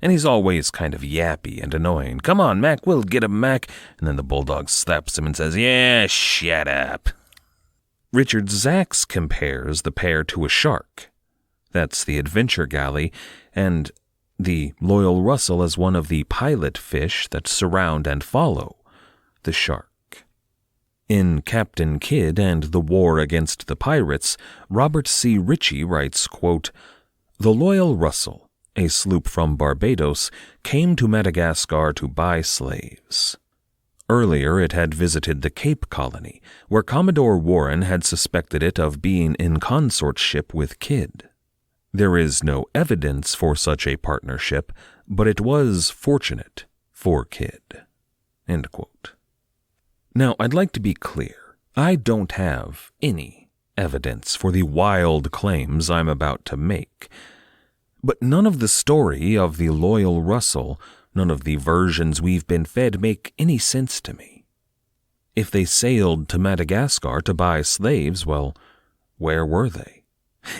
And he's always kind of yappy and annoying. Come on, Mac, we'll get him, Mac. And then the bulldog slaps him and says, yeah, shut up. Richard Zacks compares the pair to a shark. That's the Adventure Galley, and the Loyal Russell as one of the pilot fish that surround and follow the shark. In Captain Kidd and the War Against the Pirates, Robert C. Ritchie writes, quote, "The Loyal Russell, a sloop from Barbados, came to Madagascar to buy slaves. Earlier it had visited the Cape Colony, where Commodore Warren had suspected it of being in consortship with Kidd. There is no evidence for such a partnership, but it was fortunate for Kidd." End quote. Now, I'd like to be clear. I don't have any evidence for the wild claims I'm about to make. But none of the story of the Loyal Russell, none of the versions we've been fed make any sense to me. If they sailed to Madagascar to buy slaves, well, where were they?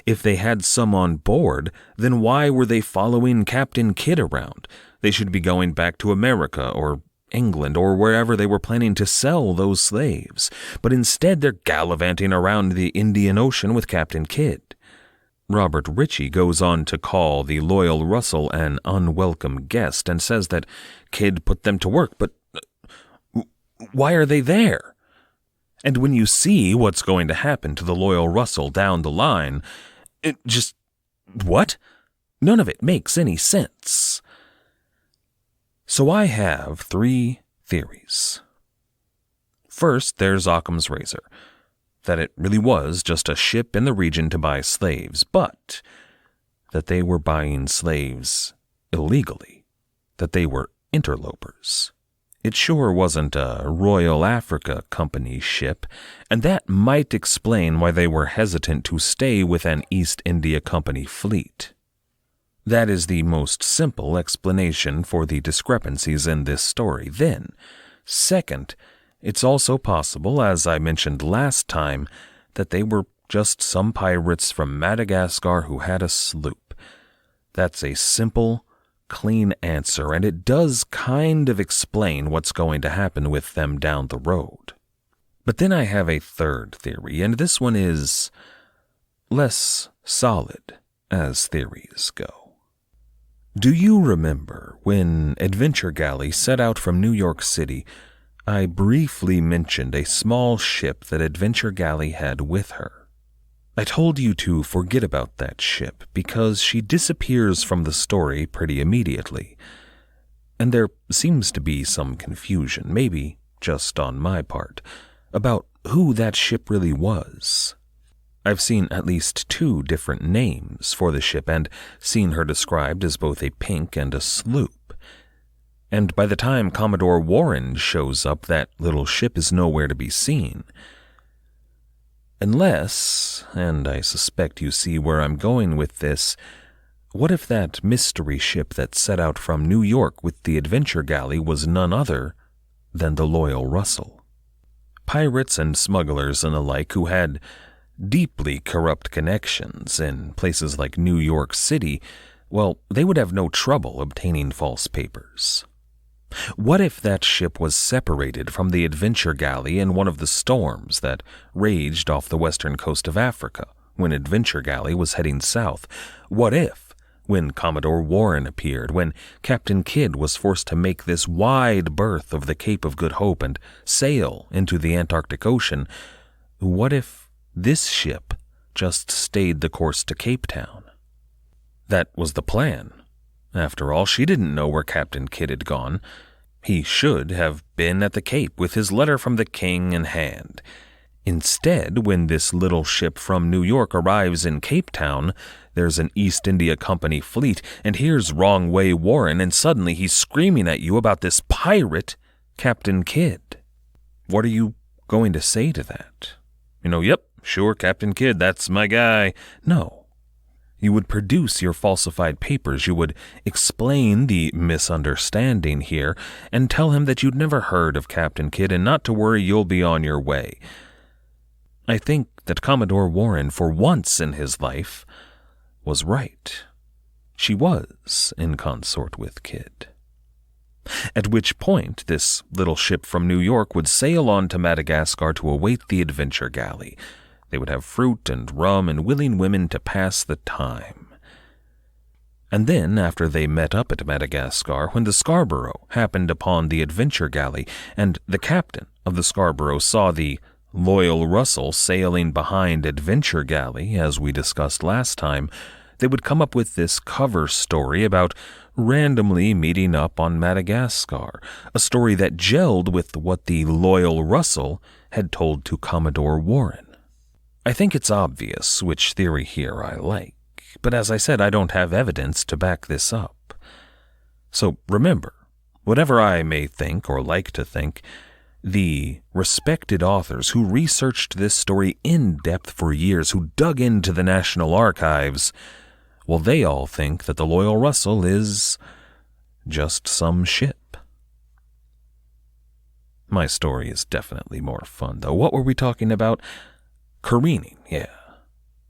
If they had some on board, then why were they following Captain Kidd around? They should be going back to America or England or wherever they were planning to sell those slaves. But instead they're gallivanting around the Indian Ocean with Captain Kidd. Robert Ritchie goes on to call the Loyal Russell an unwelcome guest and says that Kidd put them to work, but why are they there? And when you see what's going to happen to the Loyal Russell down the line, what? None of it makes any sense. So I have 3 theories. First, there's Occam's razor, that it really was just a ship in the region to buy slaves, but that they were buying slaves illegally, that they were interlopers. It sure wasn't a Royal Africa Company ship, and that might explain why they were hesitant to stay with an East India Company fleet. That is the most simple explanation for the discrepancies in this story. Then, second, it's also possible, as I mentioned last time, that they were just some pirates from Madagascar who had a sloop. That's a simple, clean answer, and it does kind of explain what's going to happen with them down the road. But then I have a third theory, and this one is less solid as theories go. Do you remember when Adventure Galley set out from New York City, I briefly mentioned a small ship that Adventure Galley had with her? I told you to forget about that ship because she disappears from the story pretty immediately. And there seems to be some confusion, maybe just on my part, about who that ship really was. I've seen at least 2 different names for the ship and seen her described as both a pink and a sloop. And by the time Commodore Warren shows up, that little ship is nowhere to be seen. Unless, and I suspect you see where I'm going with this, what if that mystery ship that set out from New York with the Adventure Galley was none other than the Loyal Russell? Pirates and smugglers and the like who had deeply corrupt connections in places like New York City, well, they would have no trouble obtaining false papers. What if that ship was separated from the Adventure Galley in one of the storms that raged off the western coast of Africa when Adventure Galley was heading south? What if, when Commodore Warren appeared, when Captain Kidd was forced to make this wide berth of the Cape of Good Hope and sail into the Antarctic Ocean, what if this ship just stayed the course to Cape Town? That was the plan. After all, she didn't know where Captain Kidd had gone. He should have been at the Cape with his letter from the king in hand. Instead, when this little ship from New York arrives in Cape Town, there's an East India Company fleet, and here's Wrong Way Warren, and suddenly he's screaming at you about this pirate, Captain Kidd. What are you going to say to that? Yep, sure, Captain Kidd, that's my guy. No. You would produce your falsified papers, you would explain the misunderstanding here, and tell him that you'd never heard of Captain Kidd and not to worry, you'll be on your way. I think that Commodore Warren, for once in his life, was right. She was in consort with Kidd. At which point, this little ship from New York would sail on to Madagascar to await the Adventure Galley. They would have fruit and rum and willing women to pass the time. And then, after they met up at Madagascar, when the Scarborough happened upon the Adventure Galley, and the captain of the Scarborough saw the Loyal Russell sailing behind Adventure Galley, as we discussed last time, they would come up with this cover story about randomly meeting up on Madagascar, a story that gelled with what the Loyal Russell had told to Commodore Warren. I think it's obvious which theory here I like, but as I said, I don't have evidence to back this up. So remember, whatever I may think or like to think, the respected authors who researched this story in depth for years, who dug into the National Archives, well, they all think that the Loyal Russell is just some ship. My story is definitely more fun, though. What were we talking about? Careening, yeah,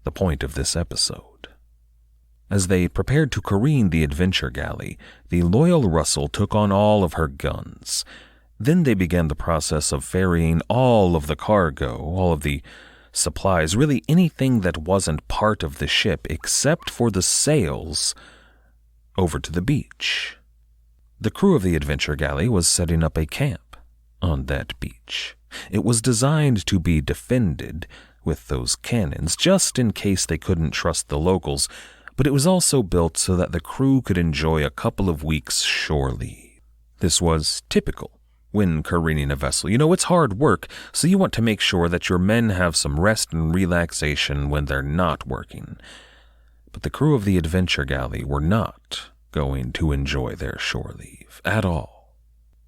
the point of this episode. As they prepared to careen the Adventure Galley, the Loyal Russell took on all of her guns. Then they began the process of ferrying all of the cargo, all of the supplies, really anything that wasn't part of the ship except for the sails, over to the beach. The crew of the Adventure Galley was setting up a camp on that beach. It was designed to be defended with those cannons, just in case they couldn't trust the locals, but it was also built so that the crew could enjoy a couple of weeks shore leave. This was typical when careening a vessel. It's hard work, so you want to make sure that your men have some rest and relaxation when they're not working. But the crew of the Adventure Galley were not going to enjoy their shore leave at all.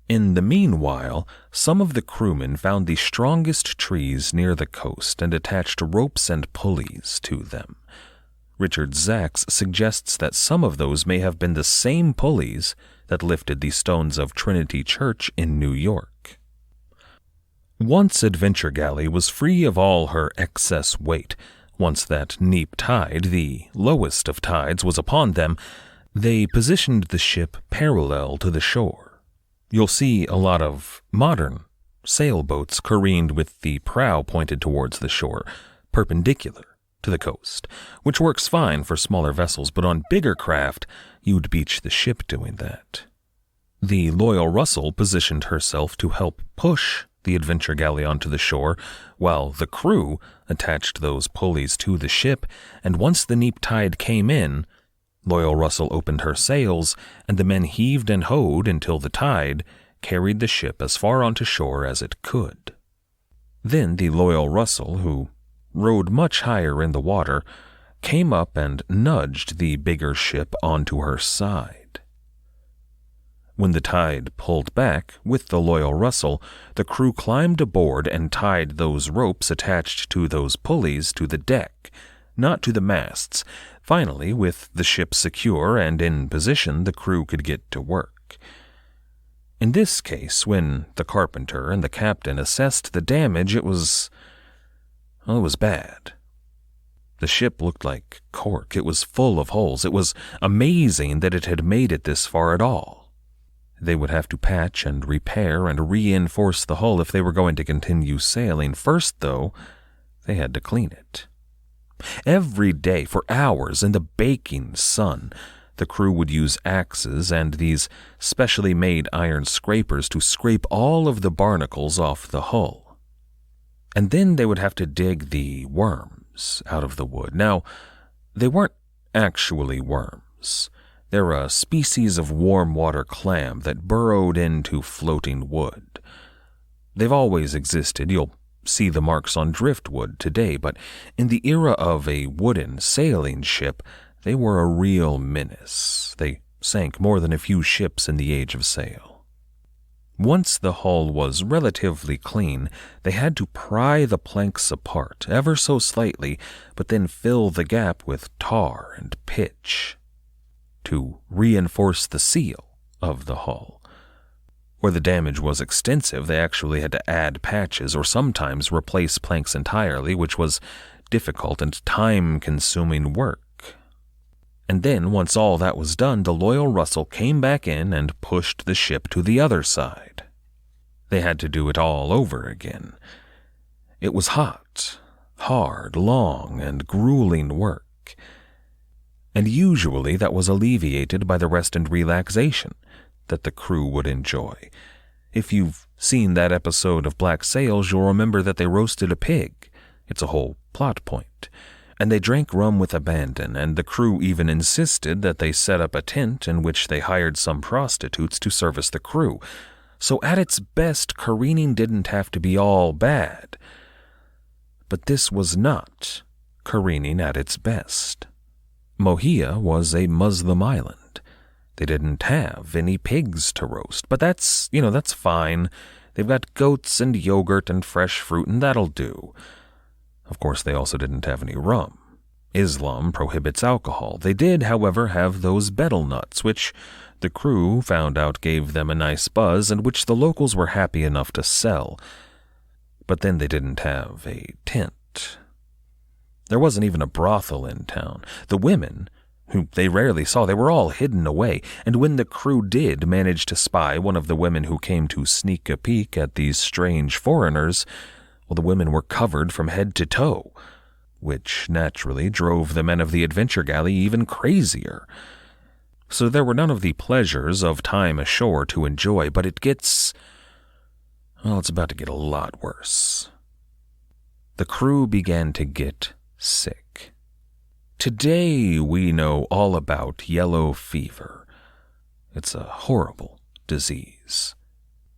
In the meanwhile, some of the crewmen found the strongest trees near the coast and attached ropes and pulleys to them. Richard Zacks suggests that some of those may have been the same pulleys that lifted the stones of Trinity Church in New York. Once Adventure Galley was free of all her excess weight, once that neap tide, the lowest of tides, was upon them, they positioned the ship parallel to the shore. You'll see a lot of modern sailboats careened with the prow pointed towards the shore, perpendicular to the coast, which works fine for smaller vessels, but on bigger craft, you'd beach the ship doing that. The Loyal Russell positioned herself to help push the Adventure Galley onto the shore, while the crew attached those pulleys to the ship, and once the neap tide came in, Loyal Russell opened her sails, and the men heaved and hoed until the tide carried the ship as far onto shore as it could. Then the Loyal Russell, who rode much higher in the water, came up and nudged the bigger ship onto her side. When the tide pulled back, with the Loyal Russell, the crew climbed aboard and tied those ropes attached to those pulleys to the deck, not to the masts. Finally, with the ship secure and in position, the crew could get to work. In this case, when the carpenter and the captain assessed the damage, it was bad. The ship looked like cork. It was full of holes. It was amazing that it had made it this far at all. They would have to patch and repair and reinforce the hull if they were going to continue sailing. First, though, they had to clean it. Every day, for hours, in the baking sun, the crew would use axes and these specially made iron scrapers to scrape all of the barnacles off the hull. And then they would have to dig the worms out of the wood. Now, they weren't actually worms. They're a species of warm water clam that burrowed into floating wood. They've always existed. You'll see the marks on driftwood today, but in the era of a wooden sailing ship, they were a real menace. They sank more than a few ships in the age of sail. Once the hull was relatively clean, they had to pry the planks apart ever so slightly, but then fill the gap with tar and pitch to reinforce the seal of the hull. Where the damage was extensive, they actually had to add patches or sometimes replace planks entirely, which was difficult and time-consuming work. And then, once all that was done, the Loyal Russell came back in and pushed the ship to the other side. They had to do it all over again. It was hot, hard, long, and grueling work. And usually that was alleviated by the rest and relaxation that the crew would enjoy. If you've seen that episode of Black Sails, you'll remember that they roasted a pig. It's a whole plot point. And they drank rum with abandon, and the crew even insisted that they set up a tent in which they hired some prostitutes to service the crew. So at its best, careening didn't have to be all bad. But this was not careening at its best. Mohia was a Muslim island. They didn't have any pigs to roast, but that's fine. They've got goats and yogurt and fresh fruit, and that'll do. Of course, they also didn't have any rum. Islam prohibits alcohol. They did, however, have those betel nuts, which the crew found out gave them a nice buzz and which the locals were happy enough to sell. But then they didn't have a tent. There wasn't even a brothel in town. The women, who they rarely saw, they were all hidden away, and when the crew did manage to spy one of the women who came to sneak a peek at these strange foreigners, well, the women were covered from head to toe, which naturally drove the men of the Adventure Galley even crazier. So there were none of the pleasures of time ashore to enjoy, but it's about to get a lot worse. The crew began to get sick. Today we know all about yellow fever. It's a horrible disease.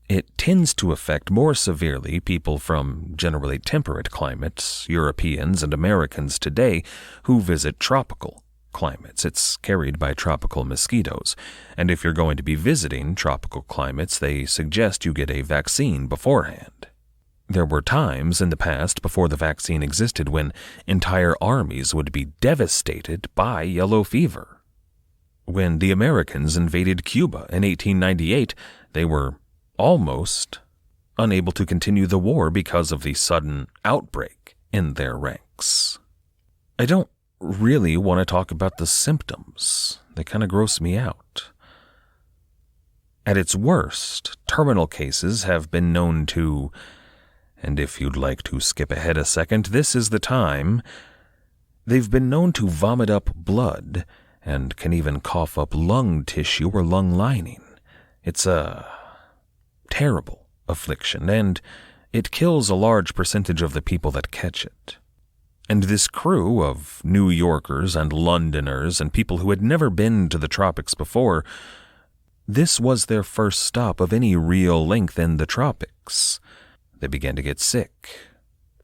It tends to affect more severely people from generally temperate climates, Europeans and Americans today, who visit tropical climates. It's carried by tropical mosquitoes, and if you're going to be visiting tropical climates, they suggest you get a vaccine beforehand. There were times in the past before the vaccine existed when entire armies would be devastated by yellow fever. When the Americans invaded Cuba in 1898, they were almost unable to continue the war because of the sudden outbreak in their ranks. I don't really want to talk about the symptoms. They kind of gross me out. At its worst, terminal cases have been known to, and if you'd like to skip ahead a second, this is the time, they've been known to vomit up blood and can even cough up lung tissue or lung lining. It's a terrible affliction, and it kills a large percentage of the people that catch it. And this crew of New Yorkers and Londoners and people who had never been to the tropics before, this was their first stop of any real length in the tropics. They began to get sick.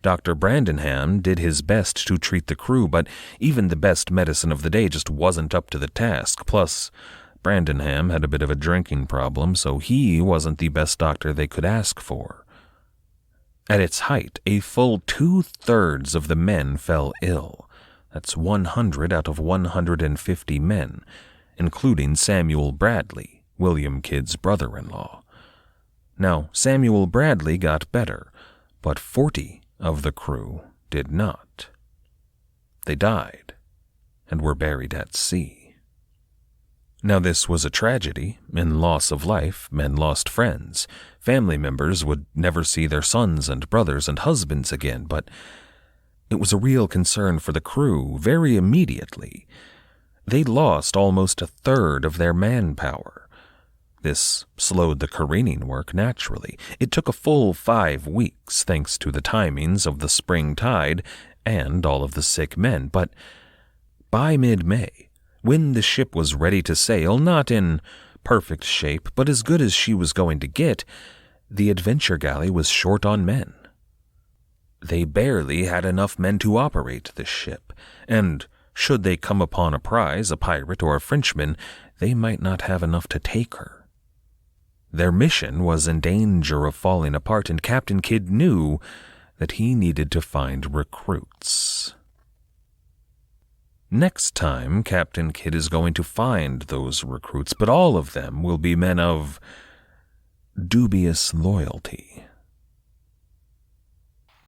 Dr. Brandenham did his best to treat the crew, but even the best medicine of the day just wasn't up to the task. Plus, Brandonham had a bit of a drinking problem, so he wasn't the best doctor they could ask for. At its height, a full 2/3 of the men fell ill. That's 100 out of 150 men, including Samuel Bradley, William Kidd's brother-in-law. Now, Samuel Bradley got better, but 40 of the crew did not. They died and were buried at sea. Now, this was a tragedy. In loss of life, men lost friends. Family members would never see their sons and brothers and husbands again, but it was a real concern for the crew very immediately. They lost almost 1/3 of their manpower. This slowed the careening work naturally. It took a full 5 weeks, thanks to the timings of the spring tide and all of the sick men, but by mid-May, when the ship was ready to sail, not in perfect shape, but as good as she was going to get, the Adventure Galley was short on men. They barely had enough men to operate the ship, and should they come upon a prize, a pirate or a Frenchman, they might not have enough to take her. Their mission was in danger of falling apart, and Captain Kidd knew that he needed to find recruits. Next time, Captain Kidd is going to find those recruits, but all of them will be men of dubious loyalty.